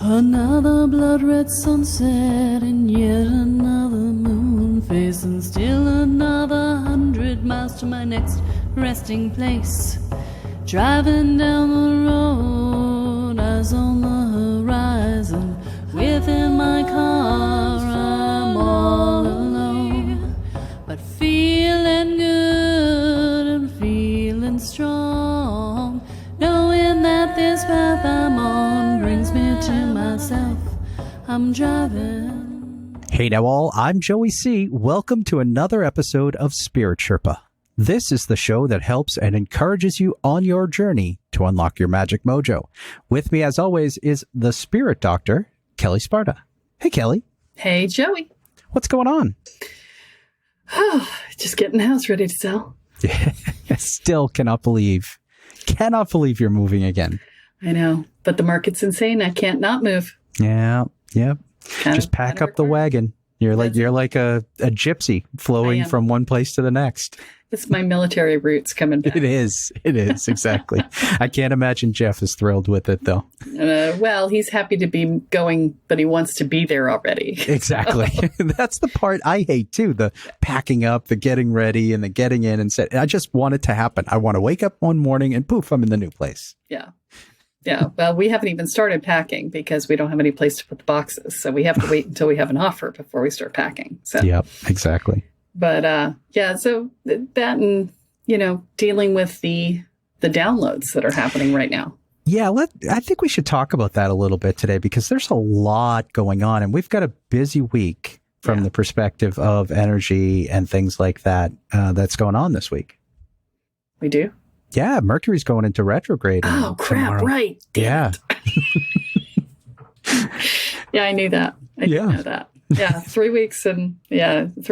Another blood-red sunset and yet another moon face, and still another 100 miles to my next resting place. Driving down the road, eyes on the horizon. Within my car, I'm all alone, but feeling good and feeling strong, knowing that this path I'm on brings me to myself. I'm driving. Hey now all, I'm Joey C. Welcome to another episode of Spirit Sherpa. This is the show that helps and encourages you on your journey to unlock your magic mojo. With me, as always, is the Spirit Doctor, Kelle Sparta. Hey, Kelly. Hey, Joey. What's going on? Just getting the house ready to sell. Still cannot believe you're moving again. I know, but the market's insane. I can't not move. Yeah. Just pack up the wagon. You're like a gypsy flowing from one place to the next. It's my military roots coming back. It is, exactly. I can't imagine Jeff is thrilled with it, though. Well, he's happy to be going, but he wants to be there already. Exactly. That's the part I hate, too. The packing up, the getting ready, and the getting in and set. I just want it to happen. I want to wake up one morning and poof, I'm in the new place. Yeah. Well, we haven't even started packing because we don't have any place to put the boxes. So we have to wait until we have an offer before we start packing. So. Yep, exactly. But so that and, dealing with the downloads that are happening right now. Yeah, I think we should talk about that a little bit today because there's a lot going on and we've got a busy week from the perspective of energy and things like that that's going on this week. We do? Yeah, Mercury's going into retrograde. Oh, crap, tomorrow. Right. Yeah. Yeah, I knew that. I did know that. Yeah, 3 weeks 3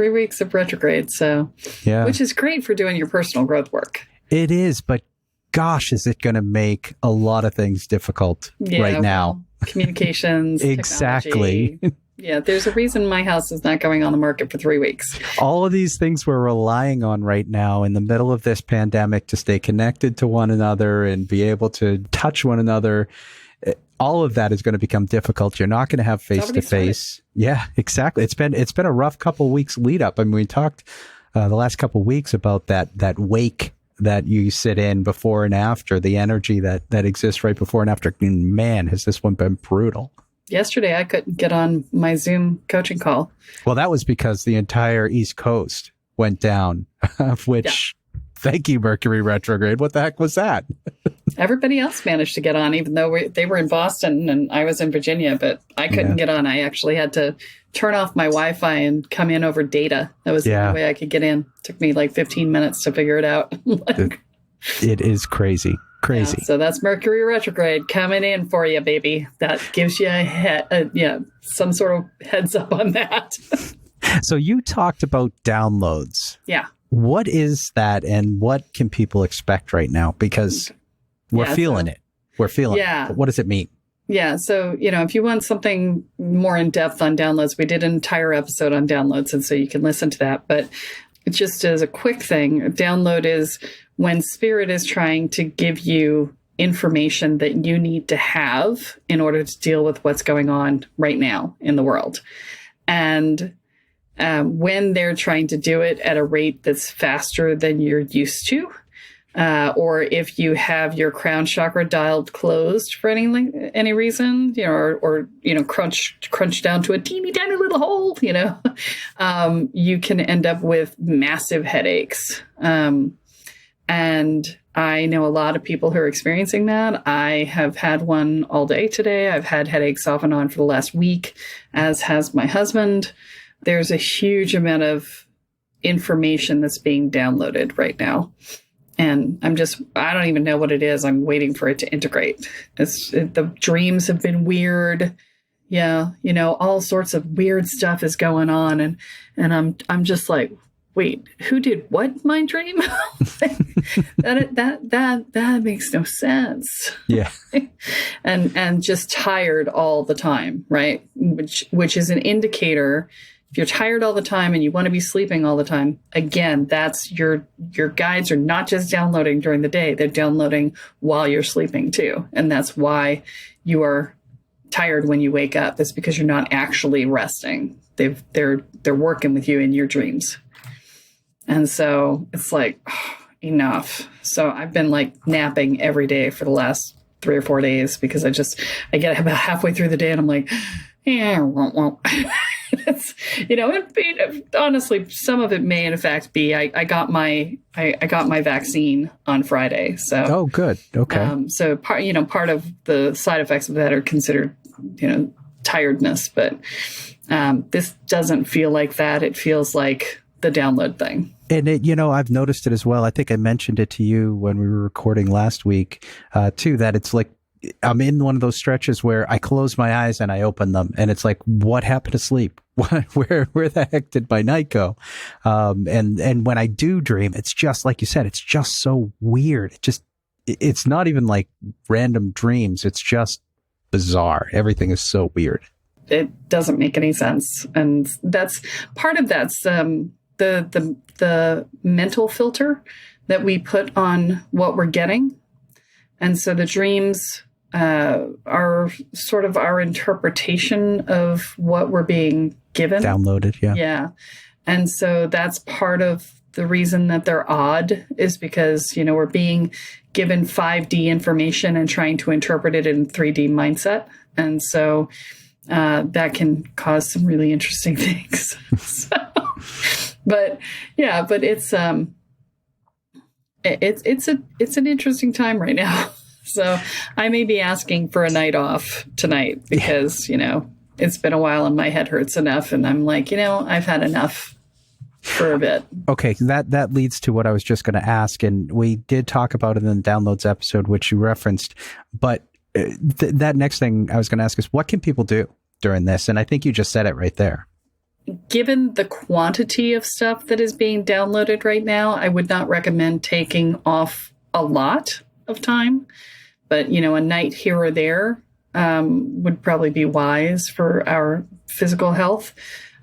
weeks of retrograde. So, which is great for doing your personal growth work. It is, but gosh, is it going to make a lot of things difficult right now? Communications. Exactly. Yeah, there's a reason my house is not going on the market for 3 weeks. All of these things we're relying on right now in the middle of this pandemic to stay connected to one another and be able to touch one another. All of that is going to become difficult. You're not going to have face to face. Yeah, exactly. It's been a rough couple of weeks lead up. I mean, we talked the last couple of weeks about that wake that you sit in before and after, the energy that exists right before and after. And man, has this one been brutal. Yesterday, I couldn't get on my Zoom coaching call. Well, that was because the entire East Coast went down, which, thank you, Mercury retrograde. What the heck was that? Everybody else managed to get on, even though they were in Boston and I was in Virginia, but I couldn't get on. I actually had to turn off my Wi-Fi and come in over data. That was the only way I could get in. It took me like 15 minutes to figure it out. It is crazy. Crazy. Yeah, so that's Mercury retrograde coming in for you, baby. That gives you some sort of heads up on that. So you talked about downloads. Yeah. What is that and what can people expect right now? Because we're feeling it. We're feeling it. But what does it mean? Yeah. So, if you want something more in depth on downloads, we did an entire episode on downloads. And so you can listen to that. But just as a quick thing, a download is when spirit is trying to give you information that you need to have in order to deal with what's going on right now in the world. And when they're trying to do it at a rate that's faster than you're used to, or if you have your crown chakra dialed closed for any reason, or crunch down to a teeny tiny little hole, you can end up with massive headaches. And I know a lot of people who are experiencing that. I have had one all day today. I've had headaches off and on for the last week, as has my husband. There's a huge amount of information that's being downloaded right now. And I don't even know what it is. I'm waiting for it to integrate. The dreams have been weird. Yeah. All sorts of weird stuff is going on. And I'm just like, wait, who did what in my dream? that makes no sense. Yeah. and just tired all the time, right? Which is an indicator. If you're tired all the time and you want to be sleeping all the time, again, that's your guides are not just downloading during the day, they're downloading while you're sleeping too. And that's why you are tired when you wake up, it's because you're not actually resting. They're working with you in your dreams. And so it's like, enough. So I've been like napping every day for the last 3 or 4 days because I get about halfway through the day and I'm like, yeah, won't. It's, honestly, some of it may in fact be I got my vaccine on Friday. So oh, good. Okay. So part of the side effects of that are considered tiredness, but this doesn't feel like that. It feels like the download thing. And I've noticed it as well. I think I mentioned it to you when we were recording last week, too, that it's like I'm in one of those stretches where I close my eyes and I open them, and it's like, what happened to sleep? Where the heck did my night go? And when I do dream, it's just like you said, it's just so weird. It's not even like random dreams. It's just bizarre. Everything is so weird. It doesn't make any sense, and that's part of that's the mental filter that we put on what we're getting. And so the dreams are sort of our interpretation of what we're being given. Downloaded, yeah. Yeah. And so that's part of the reason that they're odd is because, we're being given 5D information and trying to interpret it in 3D mindset. And so that can cause some really interesting things. But it's an interesting time right now. So I may be asking for a night off tonight because, it's been a while and my head hurts enough. And I'm like, I've had enough for a bit. Okay. That leads to what I was just going to ask. And we did talk about it in the downloads episode, which you referenced. But that next thing I was going to ask is, what can people do during this? And I think you just said it right there. Given the quantity of stuff that is being downloaded right now, I would not recommend taking off a lot of time. But, a night here or there would probably be wise for our physical health.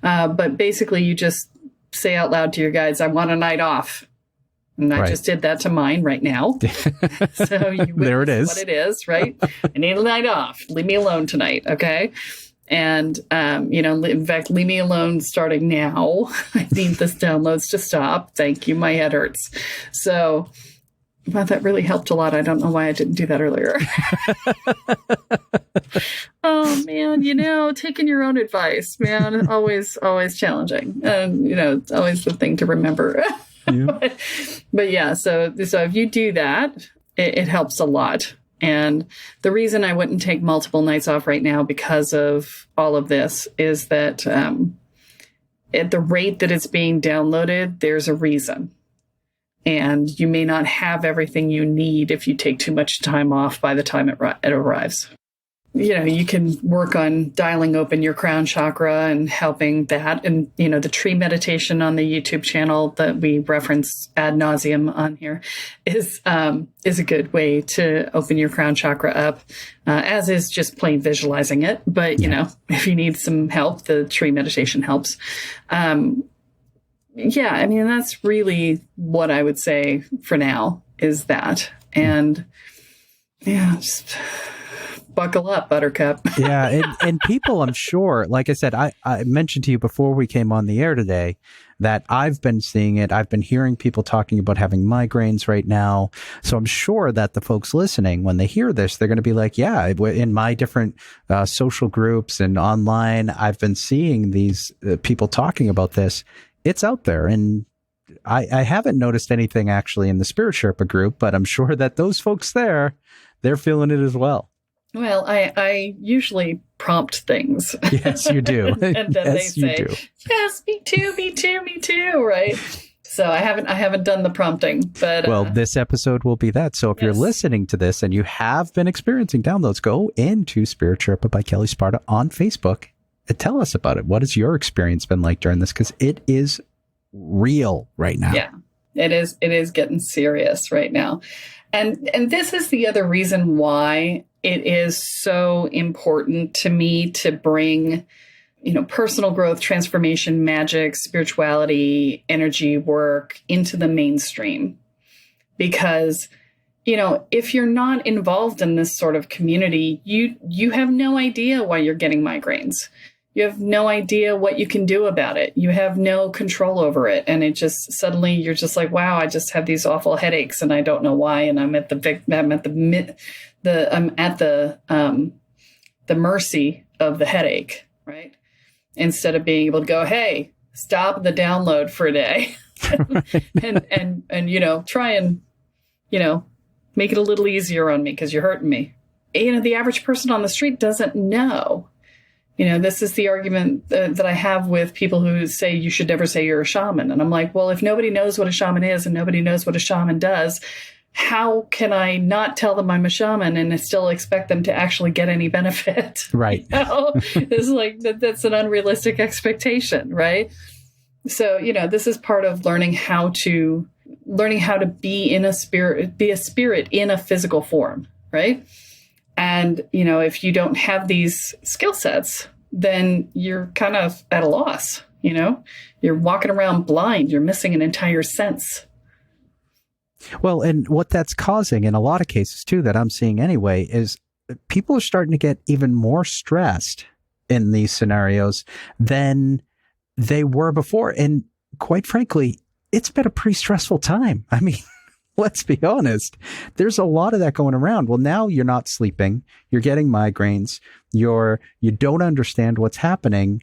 But basically, you just say out loud to your guides, I want a night off. And I just did that to mine right now. So there it is. What it is, right? I need a night off. Leave me alone tonight, okay? And, in fact, leave me alone starting now. I need this downloads to stop. Thank you. My head hurts. So, well, that really helped a lot. I don't know why I didn't do that earlier. Oh, man, taking your own advice, man, always challenging. And, it's always the thing to remember. Yeah. but yeah, so if you do that, it helps a lot. And the reason I wouldn't take multiple nights off right now because of all of this is that at the rate that it's being downloaded, there's a reason. And you may not have everything you need if you take too much time off by the time it arrives. You can work on dialing open your crown chakra and helping that. And, the tree meditation on the YouTube channel that we reference ad nauseum on here is a good way to open your crown chakra up, as is just plain visualizing it. But, if you need some help, the tree meditation helps. That's really what I would say for now is that. And just buckle up, Buttercup. Yeah. And people, I'm sure, like I said, I mentioned to you before we came on the air today that I've been seeing it. I've been hearing people talking about having migraines right now. So I'm sure that the folks listening, when they hear this, they're going to be like, yeah, in my different social groups and online, I've been seeing these people talking about this. It's out there. And I haven't noticed anything actually in the Spirit Sherpa group, but I'm sure that those folks there, they're feeling it as well. Well, I usually prompt things. Yes, you do. And then yes, they say, yes, me too, right? So I haven't done the prompting, but well, this episode will be that. So if you're listening to this and you have been experiencing downloads, go into Spirit Sherpa by Kelle Sparta on Facebook and tell us about it. What has your experience been like during this? Because it is real right now. Yeah, it is. It is getting serious right now. And this is the other reason why it is so important to me to bring, personal growth, transformation, magic, spirituality, energy work into the mainstream. Because, if you're not involved in this sort of community, you have no idea why you're getting migraines. You have no idea what you can do about it. You have no control over it. And it just suddenly you're just like, wow, I just have these awful headaches and I don't know why. And I'm at the mercy of the headache, right? Instead of being able to go, hey, stop the download for a day and try and, make it a little easier on me because you're hurting me. The average person on the street doesn't know. This is the argument that I have with people who say you should never say you're a shaman. And I'm like, well, if nobody knows what a shaman is and nobody knows what a shaman does, how can I not tell them I'm a shaman and still expect them to actually get any benefit? Right. It's like that's an unrealistic expectation, right? So, this is part of learning how to be a spirit in a physical form, right? And, if you don't have these skill sets, then you're kind of at a loss, You're walking around blind. You're missing an entire sense. Well, and what that's causing in a lot of cases, too, that I'm seeing anyway, is people are starting to get even more stressed in these scenarios than they were before. And quite frankly, it's been a pretty stressful time. I mean, let's be honest. There's a lot of that going around. Well, now you're not sleeping. You're getting migraines. You don't understand what's happening.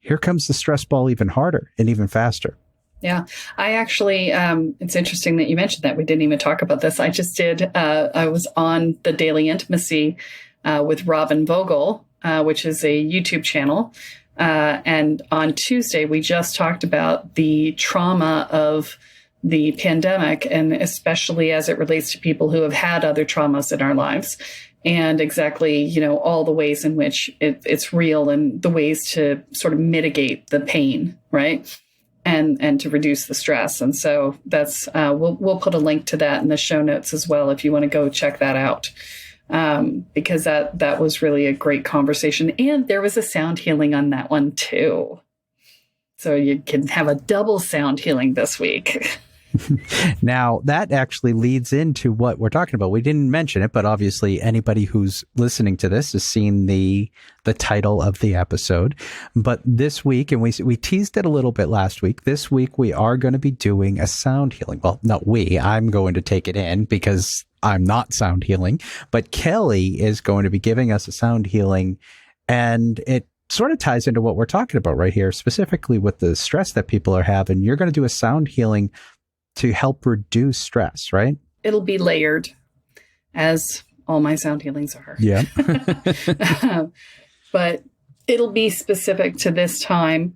Here comes the stress ball even harder and even faster. Yeah, I actually, it's interesting that you mentioned that. We didn't even talk about this. I just did. I was on the Daily Intimacy with Robin Vogel, which is a YouTube channel. And on Tuesday, we just talked about the trauma of the pandemic, and especially as it relates to people who have had other traumas in our lives, and exactly, all the ways in which it's real and the ways to sort of mitigate the pain, right? And to reduce the stress. And so that's, we'll put a link to that in the show notes as well, if you want to go check that out. Because that was really a great conversation. And there was a sound healing on that one too. So you can have a double sound healing this week. Now, that actually leads into what we're talking about. We didn't mention it, but obviously anybody who's listening to this has seen the title of the episode. But this week, and we teased it a little bit last week, this week we are going to be doing a sound healing. Well, not I'm going to take it in because I'm not sound healing, but Kelly is going to be giving us a sound healing, and it sort of ties into what we're talking about right here, specifically with the stress that people are having. You're going to do a sound healing to help reduce stress, right? It'll be layered, as all my sound healings are. Yeah. But it'll be specific to this time.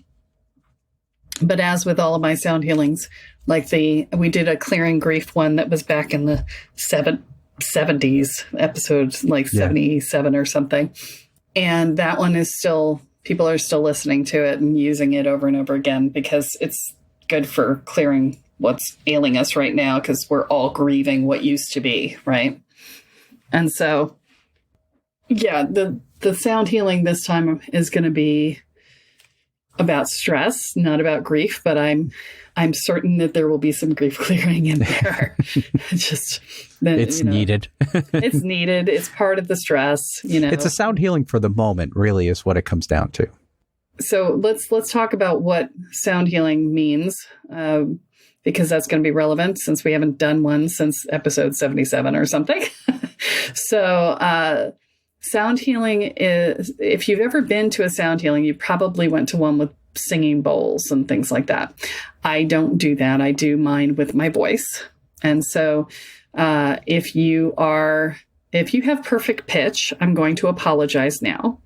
But as with all of my sound healings, like we did a clearing grief one that was back in the 70s, episodes like 77 or something. And that one is people are still listening to it and using it over and over again because it's good for clearing what's ailing us right now, because we're all grieving what used to be, right? And so, yeah, the sound healing this time is going to be about stress, not about grief, but I'm certain that there will be some grief clearing in there. It's needed. It's needed. It's part of the stress, It's a sound healing for the moment, really, is what it comes down to. So let's talk about what sound healing means, because that's going to be relevant since we haven't done one since episode 77 or something. So sound healing is, if you've ever been to a sound healing, you probably went to one with singing bowls and things like that. I don't do that. I do mine with my voice. And so if you have perfect pitch, I'm going to apologize now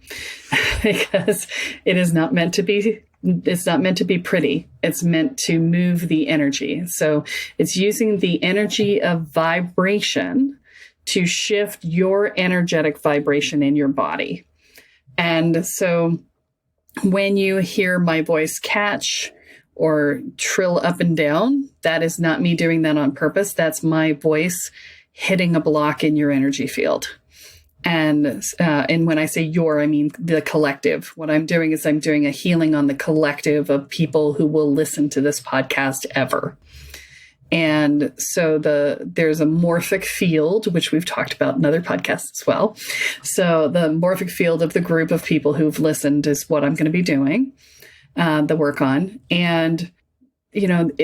because it is not meant to be. It's not meant to be pretty. It's meant to move the energy. So it's using the energy of vibration to shift your energetic vibration in your body. And so when you hear my voice catch or trill up and down, that is not me doing that on purpose. That's my voice hitting a block in your energy field. And when I say your, I mean the collective. What I'm doing is I'm doing a healing on the collective of people who will listen to this podcast ever. And so there's a morphic field, which we've talked about in other podcasts as well. So the morphic field of the group of people who've listened is what I'm going to be doing the work on. And,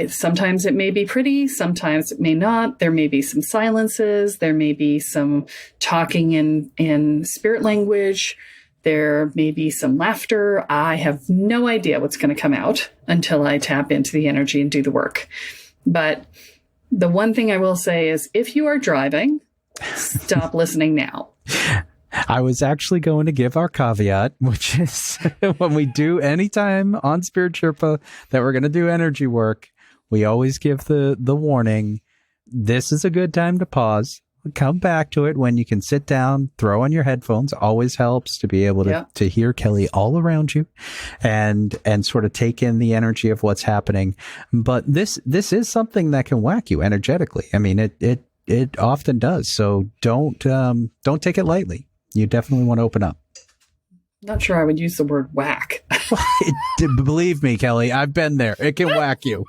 sometimes it may be pretty, sometimes it may not. There may be some silences. There may be some talking in spirit language. There may be some laughter. I have no idea what's going to come out until I tap into the energy and do the work. But the one thing I will say is if you are driving, stop listening now. I was actually going to give our caveat, which is when we do any time on Spirit Sherpa that we're going to do energy work, we always give the warning. This is a good time to pause. Come back to it when you can sit down, throw on your headphones. Always helps to be able to hear Kelle all around you and sort of take in the energy of what's happening. But this is something that can whack you energetically. I mean, it often does. So don't take it lightly. You definitely want to open up. Not sure I would use the word whack. Believe me, Kelle, I've been there. It can whack you.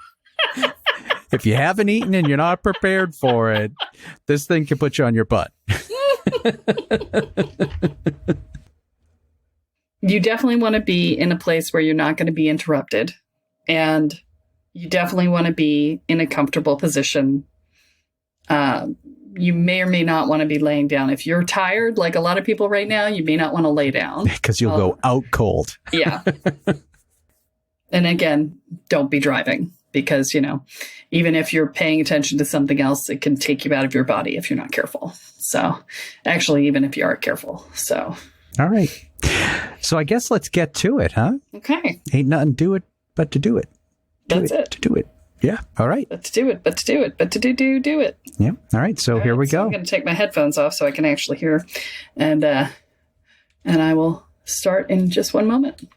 If you haven't eaten and you're not prepared for it, this thing can put you on your butt. You definitely want to be in a place where you're not going to be interrupted. And you definitely want to be in a comfortable position. You may or may not want to be laying down. If you're tired, like a lot of people right now, you may not want to lay down. Because you'll go out cold. Yeah. And again, don't be driving. Because, even if you're paying attention to something else, it can take you out of your body if you're not careful. So actually, even if you are careful. So. All right. So I guess let's get to it, huh? Okay. Ain't nothing to it but to do it. That's it. To do it. Yeah. All right. But to do it. But to do it. But to do it. Yeah. All right. So here we go. I'm going to take my headphones off so I can actually hear. And I will start in just one moment.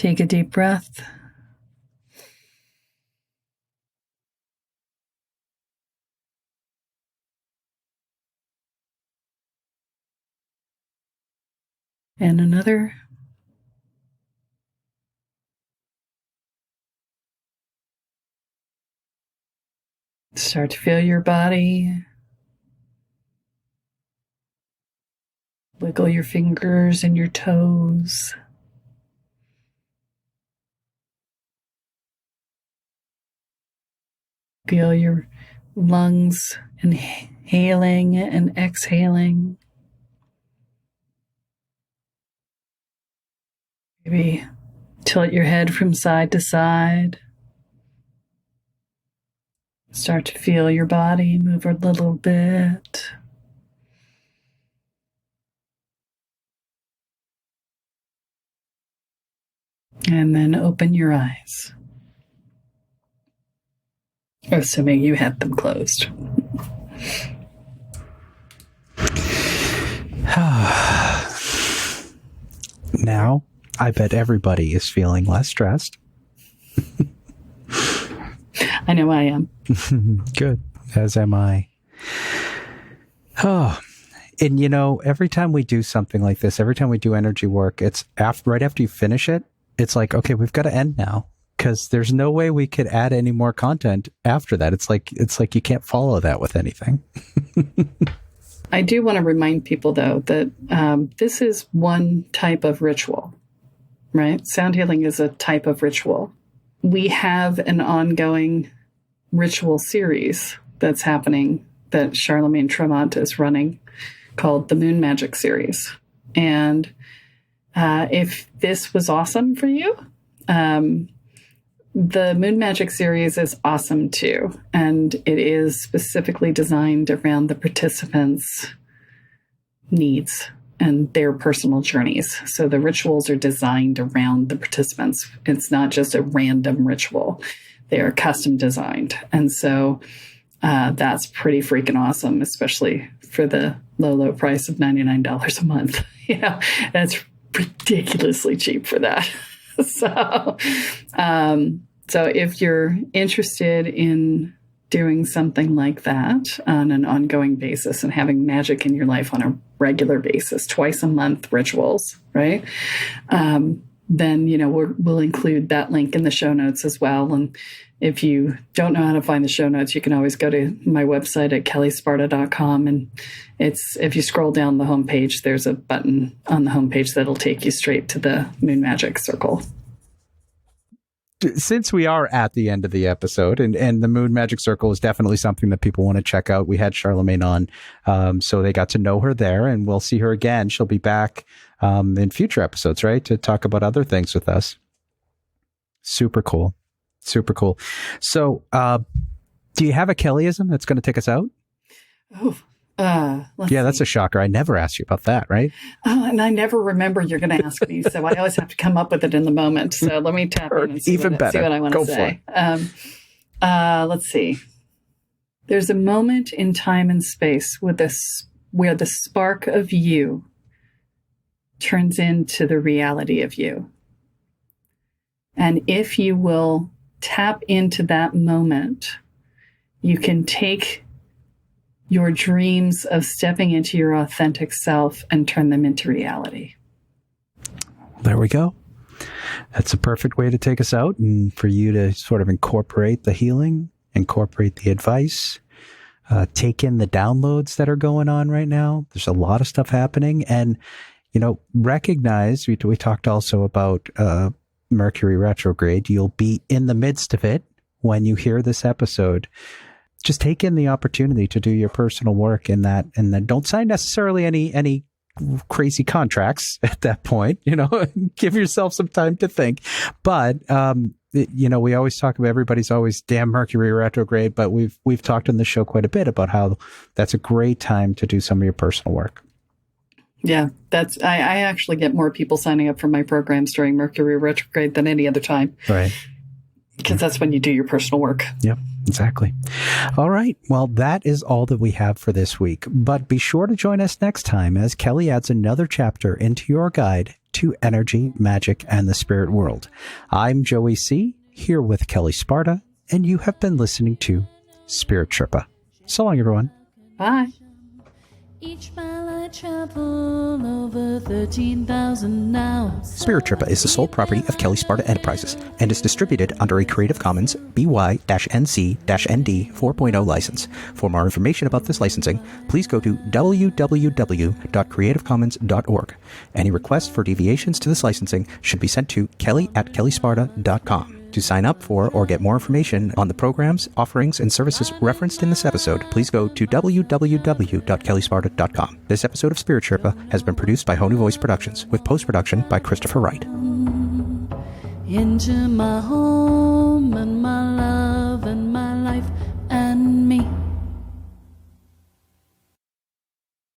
Take a deep breath. And another. Start to feel your body. Wiggle your fingers and your toes. Feel your lungs inhaling and exhaling. Maybe tilt your head from side to side. Start to feel your body move a little bit. And then open your eyes. Assuming you had them closed. Now, I bet everybody is feeling less stressed. I know I am. Good. As am I. Oh, and every time we do something like this, every time we do energy work, it's right after you finish it, it's like, okay, we've got to end now, because there's no way we could add any more content after that. It's like you can't follow that with anything. I do want to remind people, though, that this is one type of ritual, right? Sound healing is a type of ritual. We have an ongoing ritual series that's happening that Charlemagne Tremont is running, called the Moon Magic Series. And if this was awesome for you, the Moon Magic Series is awesome too. And it is specifically designed around the participants' needs and their personal journeys. So the rituals are designed around the participants. It's not just a random ritual. They are custom designed. And so that's pretty freaking awesome, especially for the low price of $99 a month. That's ridiculously cheap for that. So if you're interested in doing something like that on an ongoing basis and having magic in your life on a regular basis, twice a month rituals, right? Then, we'll include that link in the show notes as well. And if you don't know how to find the show notes, you can always go to my website at kellesparta.com. And if you scroll down the homepage, there's a button on the homepage that'll take you straight to the Moon Magic Circle. Since we are at the end of the episode, and the Moon Magic Circle is definitely something that people want to check out. We had Charlemagne on, so they got to know her there, and we'll see her again. She'll be back in future episodes, right, to talk about other things with us. Super cool. Super cool. So do you have a Kellyism that's going to take us out? Oh, that's a shocker. I never asked you about that, right? Oh, and I never remember you're going to ask me, so I always have to come up with it in the moment. So let me tap in and see what I want to say. Let's see. There's a moment in time and space where the spark of you turns into the reality of you. And if you will tap into that moment, you can take your dreams of stepping into your authentic self and turn them into reality. There we go. That's a perfect way to take us out, and for you to sort of incorporate the healing, incorporate the advice, take in the downloads that are going on right now. There's a lot of stuff happening, and recognize, we talked also about Mercury retrograde. You'll be in the midst of it when you hear this episode. Just take in the opportunity to do your personal work in that, and then don't sign necessarily any crazy contracts at that point. Give yourself some time to think. But we always talk about everybody's always damn Mercury retrograde, but we've talked on the show quite a bit about how that's a great time to do some of your personal work. Yeah, I actually get more people signing up for my programs during Mercury retrograde than any other time. Right. Because that's when you do your personal work. Yep, exactly. All right. Well, that is all that we have for this week. But be sure to join us next time as Kelle adds another chapter into your guide to energy, magic, and the spirit world. I'm Joey C., here with Kelle Sparta, and you have been listening to Spirit Sherpa. So long, everyone. Bye. Each mile I travel over 13,000 now. Spirit Sherpa is the sole property of Kelle Sparta Enterprises and is distributed under a Creative Commons BY-NC-ND 4.0 license. For more information about this licensing, please go to www.creativecommons.org. Any requests for deviations to this licensing should be sent to kelly@kellesparta.com. To sign up for or get more information on the programs, offerings, and services referenced in this episode, please go to www.kellesparta.com. This episode of Spirit Sherpa has been produced by Honu Voice Productions, with post-production by Christopher Wright. Into my home and my